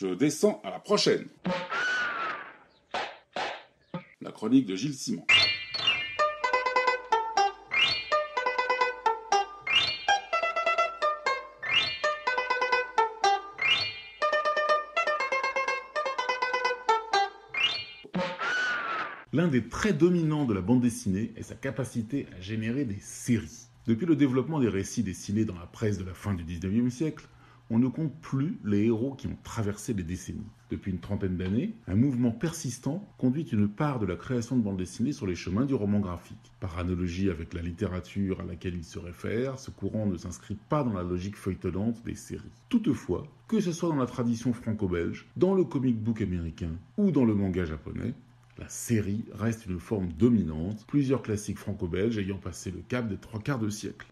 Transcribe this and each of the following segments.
Je descends à la prochaine. La chronique de Gilles Simon. L'un des traits dominants de la bande dessinée est sa capacité à générer des séries. Depuis le développement des récits dessinés dans la presse de la fin du 19e siècle, on ne compte plus les héros qui ont traversé les décennies. Depuis une trentaine d'années, un mouvement persistant conduit une part de la création de bande dessinée sur les chemins du roman graphique. Par analogie avec la littérature à laquelle il se réfère, ce courant ne s'inscrit pas dans la logique feuilletonnante des séries. Toutefois, que ce soit dans la tradition franco-belge, dans le comic book américain ou dans le manga japonais, la série reste une forme dominante, plusieurs classiques franco-belges ayant passé le cap des 3/4 de siècle.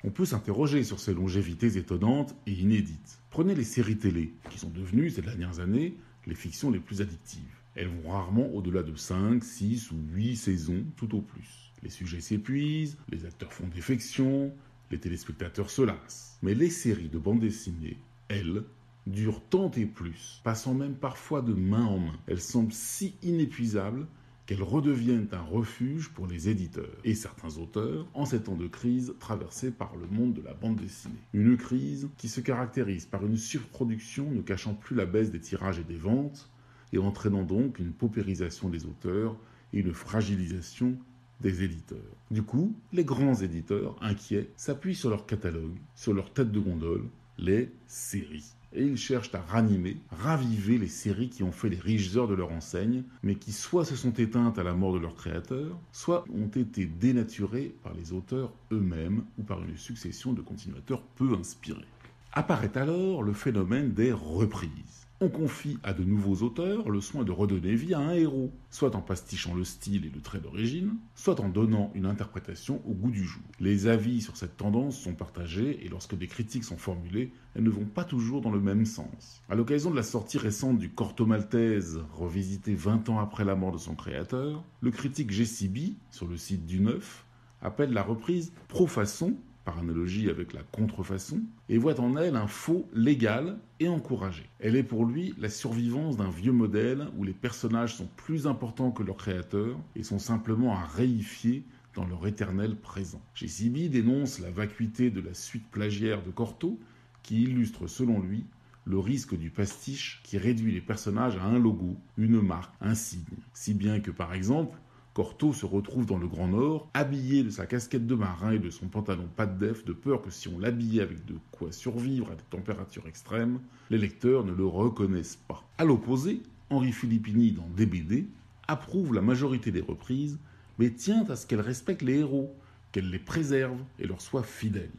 On peut s'interroger sur ces longévités étonnantes et inédites. Prenez les séries télé, qui sont devenues, ces dernières années, les fictions les plus addictives. Elles vont rarement au-delà de 5, 6 ou 8 saisons, tout au plus. Les sujets s'épuisent, les acteurs font défection, les téléspectateurs se lassent. Mais les séries de bande dessinée, elles, durent tant et plus, passant même parfois de main en main. Elles semblent si inépuisables qu'elles redeviennent un refuge pour les éditeurs et certains auteurs en ces temps de crise traversés par le monde de la bande dessinée. Une crise qui se caractérise par une surproduction ne cachant plus la baisse des tirages et des ventes et entraînant donc une paupérisation des auteurs et une fragilisation des éditeurs. Du coup, les grands éditeurs, inquiets, s'appuient sur leur catalogue, sur leur tête de gondole, les séries. Et ils cherchent à ranimer, raviver les séries qui ont fait les riches heures de leur enseigne, mais qui soit se sont éteintes à la mort de leurs créateurs, soit ont été dénaturées par les auteurs eux-mêmes ou par une succession de continuateurs peu inspirés. Apparaît alors le phénomène des reprises. On confie à de nouveaux auteurs le soin de redonner vie à un héros, soit en pastichant le style et le trait d'origine, soit en donnant une interprétation au goût du jour. Les avis sur cette tendance sont partagés et lorsque des critiques sont formulées, elles ne vont pas toujours dans le même sens. À l'occasion de la sortie récente du Corto Maltese, revisité 20 ans après la mort de son créateur, le critique JCB, sur le site du Neuf, appelle la reprise pro-façon, par analogie avec la contrefaçon, et voit en elle un faux légal et encouragé. Elle est pour lui la survivance d'un vieux modèle où les personnages sont plus importants que leurs créateurs et sont simplement à réifier dans leur éternel présent. JCB dénonce la vacuité de la suite plagiaire de Corto, qui illustre selon lui le risque du pastiche qui réduit les personnages à un logo, une marque, un signe. Si bien que par exemple, Corto se retrouve dans le Grand Nord, habillé de sa casquette de marin et de son pantalon pas de def, de peur que si on l'habillait avec de quoi survivre à des températures extrêmes, les lecteurs ne le reconnaissent pas. À l'opposé, Henri Filippini, dans DBD, approuve la majorité des reprises, mais tient à ce qu'elles respectent les héros, qu'elles les préservent et leur soient fidèles.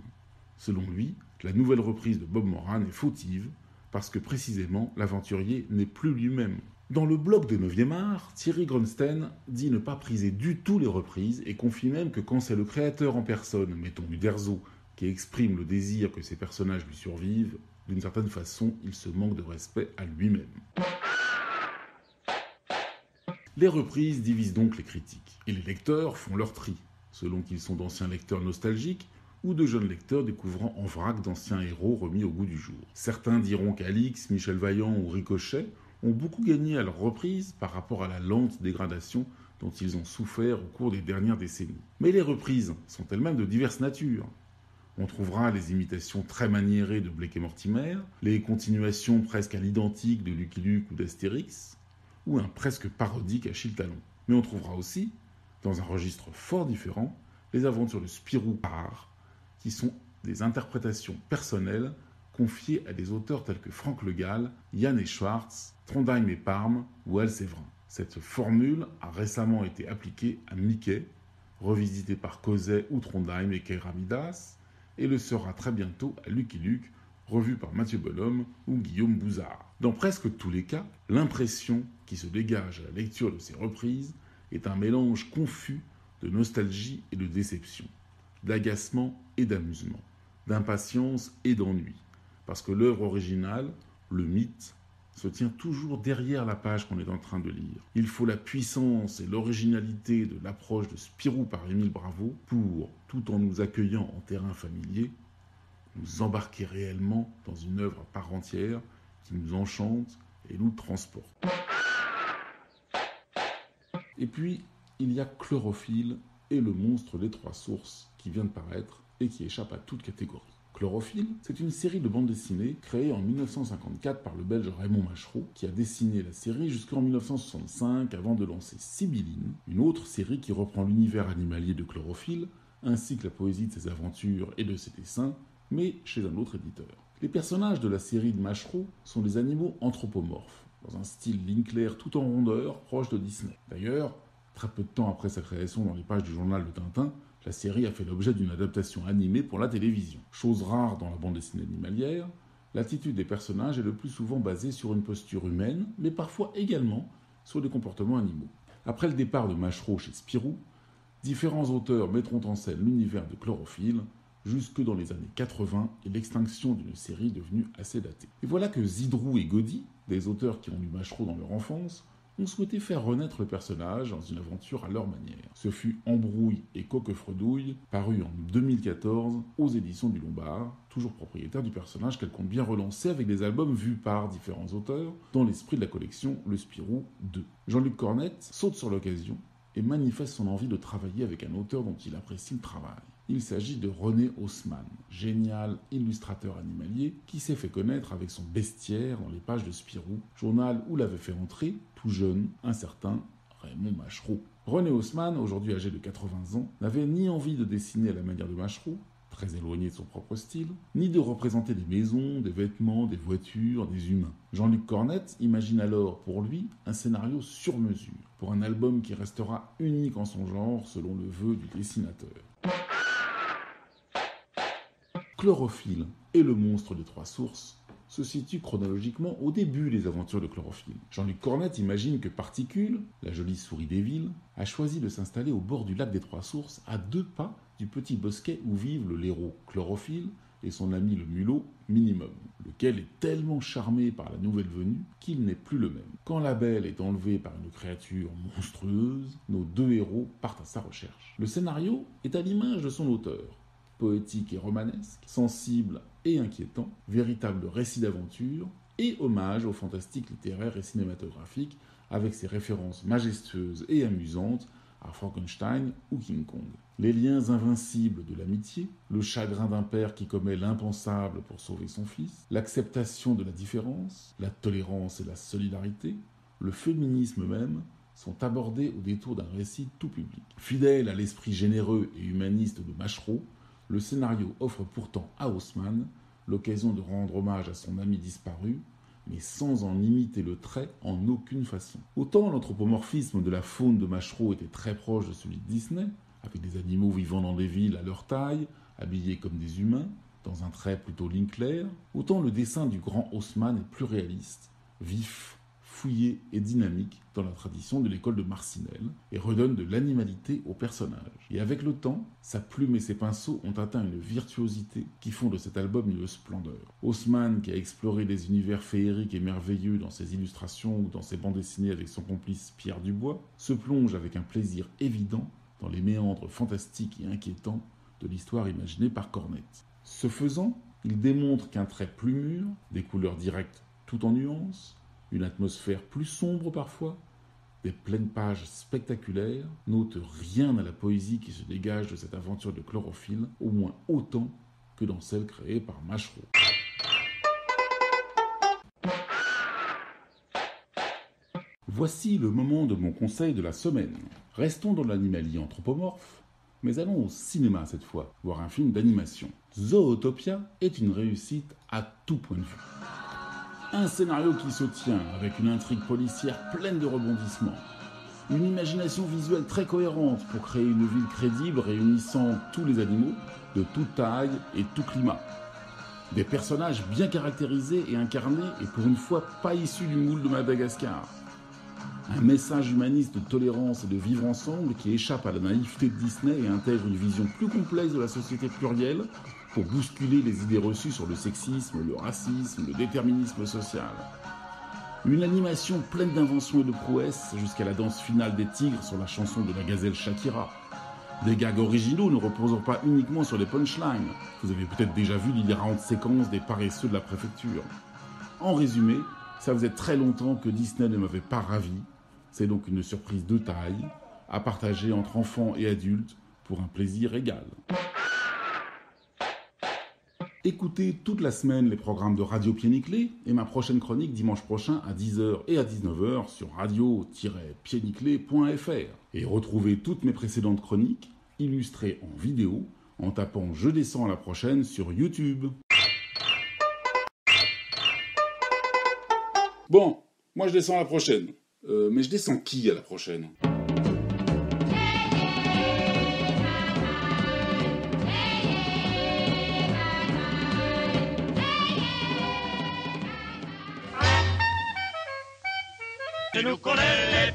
Selon lui, la nouvelle reprise de Bob Moran est fautive, parce que précisément, l'aventurier n'est plus lui-même. Dans le blog de 9e art, Thierry Grunstein dit ne pas priser du tout les reprises et confie même que quand c'est le créateur en personne, mettons Uderzo, qui exprime le désir que ses personnages lui survivent, d'une certaine façon, il se manque de respect à lui-même. Les reprises divisent donc les critiques, et les lecteurs font leur tri, selon qu'ils sont d'anciens lecteurs nostalgiques ou de jeunes lecteurs découvrant en vrac d'anciens héros remis au goût du jour. Certains diront qu'Alix, Michel Vaillant ou Ricochet ont beaucoup gagné à leur reprise par rapport à la lente dégradation dont ils ont souffert au cours des dernières décennies. Mais les reprises sont elles-mêmes de diverses natures. On trouvera les imitations très maniérées de Blake et Mortimer, les continuations presque à l'identique de Lucky Luke ou d'Astérix, ou un presque parodique Achille Talon. Mais on trouvera aussi, dans un registre fort différent, les aventures de Spirou Art, qui sont des interprétations personnelles confiées à des auteurs tels que Franck Le Gall, Yann et Schwartz, Trondheim et Parme ou Al Séverin. Cette formule a récemment été appliquée à Mickey, revisité par Cosey ou Trondheim et Keiramidas, et le sera très bientôt à Lucky Luke, revu par Mathieu Bonhomme ou Guillaume Bouzard. Dans presque tous les cas, l'impression qui se dégage à la lecture de ces reprises est un mélange confus de nostalgie et de déception, d'agacement et d'amusement, d'impatience et d'ennui, parce que l'œuvre originale, le mythe, se tient toujours derrière la page qu'on est en train de lire. Il faut la puissance et l'originalité de l'approche de Spirou par Émile Bravo pour, tout en nous accueillant en terrain familier, nous embarquer réellement dans une œuvre à part entière qui nous enchante et nous transporte. Et puis, il y a Chlorophylle et le monstre des trois sources qui vient de paraître et qui échappe à toute catégorie. Chlorophylle, c'est une série de bandes dessinées créée en 1954 par le Belge Raymond Machereau, qui a dessiné la série jusqu'en 1965 avant de lancer Sibylline, une autre série qui reprend l'univers animalier de Chlorophylle, ainsi que la poésie de ses aventures et de ses dessins, mais chez un autre éditeur. Les personnages de la série de Machereau sont des animaux anthropomorphes, dans un style Linklater tout en rondeur, proche de Disney. D'ailleurs, très peu de temps après sa création dans les pages du journal de Tintin, la série a fait l'objet d'une adaptation animée pour la télévision. Chose rare dans la bande dessinée animalière, l'attitude des personnages est le plus souvent basée sur une posture humaine, mais parfois également sur des comportements animaux. Après le départ de Machereau chez Spirou, différents auteurs mettront en scène l'univers de Chlorophylle, jusque dans les années 80 et l'extinction d'une série devenue assez datée. Et voilà que Zidrou et Gaudy, des auteurs qui ont lu Machereau dans leur enfance, ont souhaité faire renaître le personnage dans une aventure à leur manière. Ce fut Embrouille et Coquefredouille, paru en 2014 aux éditions du Lombard, toujours propriétaire du personnage qu'elle compte bien relancer avec des albums vus par différents auteurs dans l'esprit de la collection Le Spirou 2. Jean-Luc Cornette saute sur l'occasion et manifeste son envie de travailler avec un auteur dont il apprécie le travail. Il s'agit de René Haussmann, génial illustrateur animalier qui s'est fait connaître avec son bestiaire dans les pages de Spirou, journal où l'avait fait entrer, tout jeune, un certain Raymond Machereau. René Haussmann, aujourd'hui âgé de 80 ans, n'avait ni envie de dessiner à la manière de Machereau, très éloigné de son propre style, ni de représenter des maisons, des vêtements, des voitures, des humains. Jean-Luc Cornette imagine alors pour lui un scénario sur mesure, pour un album qui restera unique en son genre selon le vœu du dessinateur. Chlorophylle et le monstre des trois sources se situent chronologiquement au début des aventures de Chlorophylle. Jean-Luc Cornette imagine que Particule, la jolie souris des villes, a choisi de s'installer au bord du lac des Trois Sources, à 2 pas du petit bosquet où vivent le blaireau Chlorophylle et son ami le mulot Minimum, lequel est tellement charmé par la nouvelle venue qu'il n'est plus le même. Quand la belle est enlevée par une créature monstrueuse, nos 2 héros partent à sa recherche. Le scénario est à l'image de son auteur, poétique et romanesque, sensible et inquiétant, véritable récit d'aventure et hommage au fantastique littéraire et cinématographique avec ses références majestueuses et amusantes à Frankenstein ou King Kong. Les liens invincibles de l'amitié, le chagrin d'un père qui commet l'impensable pour sauver son fils, l'acceptation de la différence, la tolérance et la solidarité, le féminisme même, sont abordés au détour d'un récit tout public. Fidèle à l'esprit généreux et humaniste de Machereau, le scénario offre pourtant à Haussmann l'occasion de rendre hommage à son ami disparu, mais sans en imiter le trait en aucune façon. Autant l'anthropomorphisme de la faune de Machereau était très proche de celui de Disney, avec des animaux vivant dans des villes à leur taille, habillés comme des humains, dans un trait plutôt Linklater, autant le dessin du grand Haussmann est plus réaliste, vif, fouillé et dynamique dans la tradition de l'école de Marcinelle et redonne de l'animalité au personnage. Et avec le temps, sa plume et ses pinceaux ont atteint une virtuosité qui font de cet album une splendeur. Haussmann, qui a exploré des univers féeriques et merveilleux dans ses illustrations ou dans ses bandes dessinées avec son complice Pierre Dubois, se plonge avec un plaisir évident dans les méandres fantastiques et inquiétants de l'histoire imaginée par Cornette. Ce faisant, il démontre qu'un trait plus mûr, des couleurs directes tout en nuances, une atmosphère plus sombre parfois, des pleines pages spectaculaires, n'ôtent rien à la poésie qui se dégage de cette aventure de Chlorophylle, au moins autant que dans celle créée par Machereau. Voici le moment de mon conseil de la semaine. Restons dans l'animalier anthropomorphe, mais allons au cinéma cette fois, voir un film d'animation. Zootopia est une réussite à tout point de vue. Un scénario qui se tient avec une intrigue policière pleine de rebondissements. Une imagination visuelle très cohérente pour créer une ville crédible réunissant tous les animaux de toute taille et tout climat. Des personnages bien caractérisés et incarnés et pour une fois pas issus du moule de Madagascar. Un message humaniste de tolérance et de vivre ensemble qui échappe à la naïveté de Disney et intègre une vision plus complexe de la société plurielle pour bousculer les idées reçues sur le sexisme, le racisme, le déterminisme social. Une animation pleine d'inventions et de prouesses jusqu'à la danse finale des tigres sur la chanson de la gazelle Shakira. Des gags originaux ne reposant pas uniquement sur les punchlines. Vous avez peut-être déjà vu l'hilarante séquence des paresseux de la préfecture. En résumé, ça faisait très longtemps que Disney ne m'avait pas ravi. C'est donc une surprise de taille, à partager entre enfants et adultes pour un plaisir égal. Écoutez toute la semaine les programmes de Radio Pied Nickelé et ma prochaine chronique dimanche prochain à 10h et à 19h sur radio-piednickelé.fr. Et retrouvez toutes mes précédentes chroniques illustrées en vidéo en tapant « Je descends à la prochaine » sur YouTube. Bon, moi je descends à la prochaine. Mais je descends qui à la prochaine ? Tu nous connais les